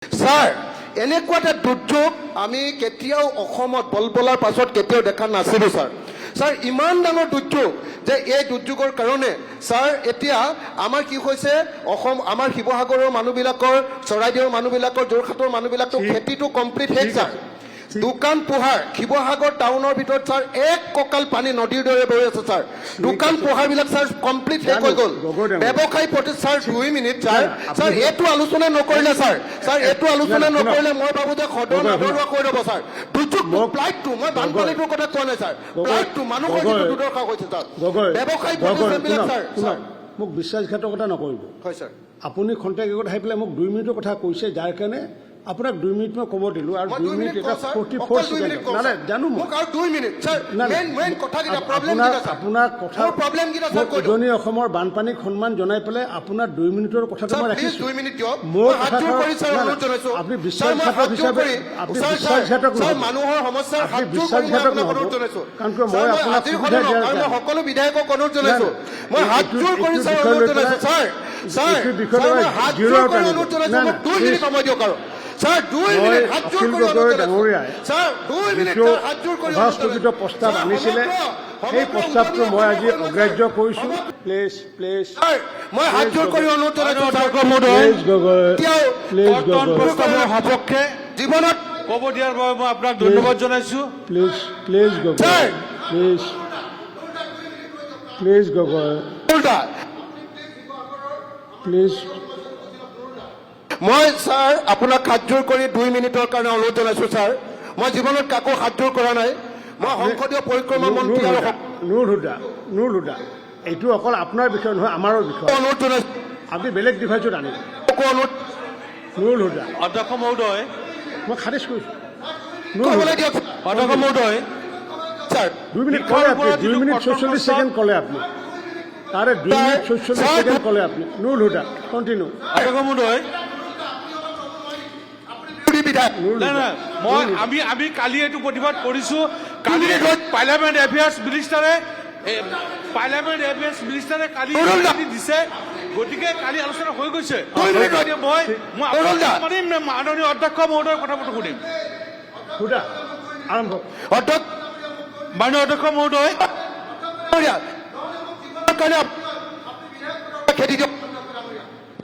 sir এনেকুৱা এটা দুৰ্যোগ আমি কেতিয়াও অসমত বলবলাৰ পাছত কেতিয়াও দেখা নাছিলো স্যাৰ স্যাৰ ইমান ডাঙৰ দুৰ্যোগ যে এই দুৰ্যোগৰ কাৰণে স্যাৰ এতিয়া আমাৰ কি হৈছে অসম আমাৰ শিৱসাগৰৰ মানুহবিলাকৰ চৰাইদেউৰ মানুহবিলাকৰ যোৰহাটৰ মানুহবিলাকৰ খেতিটো কমপ্লিট শেষ স্যাৰ দোকান পোহাৰ শিৱসাগৰ টাউনৰ ভিতৰত স্যাৰ এক কঁকাল পানী নদীৰ দৰে বৈ আছে স্যাৰ দোকান পোহাৰবিলাক স্যাৰ কমপ্লিট শেষ হৈ গ'ল ব্যৱসায়ী প্ৰতি স্যাৰ 2 মিনিট স্যাৰ স্যাৰ এইটো আলোচনা নকৰিলে স্যাৰ স্যাৰ এইটো আলোচনা নকৰিলে মই ভাবো যে সদন আদৰুৱা কৰি ৰ'ব স্যাৰ দুৰ্যোগ প্লাইটটো মই বানপানীটোৰ কথা কোৱা নাই স্যাৰ প্লাইটটো মানুহৰ যিটো দুৰ্দশা হৈছে স্যাৰ ব্যৱসায়ী প্ৰতিষ্ঠানবিলাক স্যাৰ মোক বিশ্বাসঘাতকতা নকৰিব হয় স্যাৰ আপুনি খন্তেকত আহি পেলাই মোক 2 মিনিটৰ কথা কৈছে যাৰ কাৰণে আপোনাক 2 মিনিট মই ক'ব দিলোঁ আৰু 2 মিনিট এটা 44 ছেকেণ্ড নাই জানো মই আৰু 2 মিনিট স্যাৰ মেইন কথা কিটা প্ৰব্লেম কিটা স্যাৰ আপোনাৰ কথা প্ৰব্লেম কিটা স্যাৰ কৈ উজনি অসমৰ বানপানীক সন্মান জনাই পেলাই আপোনাৰ 2 মিনিটৰ কথাটো মই ৰাখিছোঁ 2 মিনিট দিয়ক মোৰ হাত জোৰ কৰি স্যাৰ অনুৰোধ জনাইছো আপুনি বিশ্বাসঘাতক হিচাপে আপুনি বিশ্বাসঘাতক স্যাৰ মানুহৰ সমস্যাৰ হাত জোৰ কৰি মই অনুৰোধ জনাইছো কাৰণ মই আপোনাক সুবিধা দিয়াৰ মই সকলো বিধায়কক অনুৰোধ জনাইছো মই হাত জোৰ কৰি স্যাৰ অনুৰোধ জনাইছো স্যাৰ স্যাৰ মই হাত জোৰ কৰি অনুৰোধ জনাইছো মোক 2 মিনিট সময় দিয়ক আৰু স্যাৰ 2 মিনিট হাত জোৰ কৰি স্যাৰ 2 মিনিট হাত জোৰ কৰি সভাস্থগিত প্ৰস্তাৱ আনিছিলে সেই প্ৰস্তাৱটো মই আজি অগ্ৰাহ্য কৰিছোঁ প্লিজ মই হাত জোৰ কৰি অনুৰোধ জনাইছো প্ৰস্তাৱৰ সপক্ষে জীৱনত ক'ব দিয়াৰ বাবে মই আপোনাক ধন্যবাদ জনাইছো please Gogoi please Gogoi please মই স্যাৰ আপোনাক হাত জোৰ কৰি 2 মিনিটৰ কাৰণে অনুৰোধ জনাইছো স্যাৰ মই জীৱনত কাকো হাত জোৰ কৰা নাই মই সংসদীয় পৰিক্ৰমা মন্ত্ৰী আৰু নুৰ হুদা এইটো অকল আপোনাৰ বিষয় নহয় আমাৰো বিষয় অনুৰোধ জনাইছো আপুনি বেলেগ ডিভাইচত আনিব নুৰ হুদা অধ্যক্ষ মহোদয় মই খাৰিজ কৰিছোঁ ক'বলৈ দিয়ক অধ্যক্ষ মহোদয় স্যাৰ 2 মিনিট ক'লে আপুনি 2 মিনিট 44 ছেকেণ্ড ক'লে আপুনি তাৰে 2 মিনিট 44 ছেকেণ্ড ক'লে আপুনি নুৰ হুদা কণ্টিনিউ অধ্যক্ষ মহোদয় আমি কালি এইটো প্ৰতিবাদ কৰিছোঁ কালি পাৰ্লামেণ্ট এফেয়াৰ্ছ মিনিষ্টাৰে কালি দিছে গতিকে কালি আলোচনা হৈ গৈছে মই মাননীয় অধ্যক্ষ মহোদয়ৰ কথাটো শুনিম হুদা আৰম্ভ মাননীয় অধ্যক্ষ মহোদয়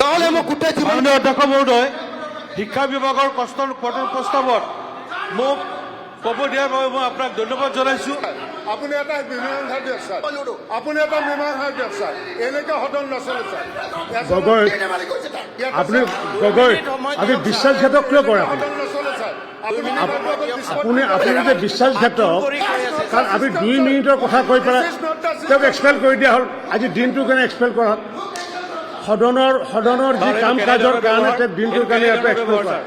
নহ'লে মোক গোটেই জীৱন মাননীয় অধ্যক্ষ মহোদয় শিক্ষা বিভাগৰ প্ৰস্তাৱত মোক ক'ব দিয়াৰ বাবে মই আপোনাক ধন্যবাদ জনাইছোঁ আপুনি এটা মীমাংসা দিয়ক স্যাৰ আপুনি এটা মীমাংসা দিয়ক স্যাৰ এনেকৈ সদন নচলে স্যাৰ গগৈ আপুনি বিশ্বাসঘাতক কিয় কৰে সদন নচলে স্যাৰ আপুনি যে বিশ্বাসঘাতক কাৰণ আপুনি 2 মিনিটৰ কথা কৈ পেলাই তেওঁক এক্সপেল কৰি দিয়া হ'ল আজি দিনটোৰ কাৰণে এক্সপেল কৰা হ'ল সদনৰ যি কাম কাজৰ কাৰণে তেওঁ দিনটোৰ কাৰণে ইয়াতে এক্সপেল কৰা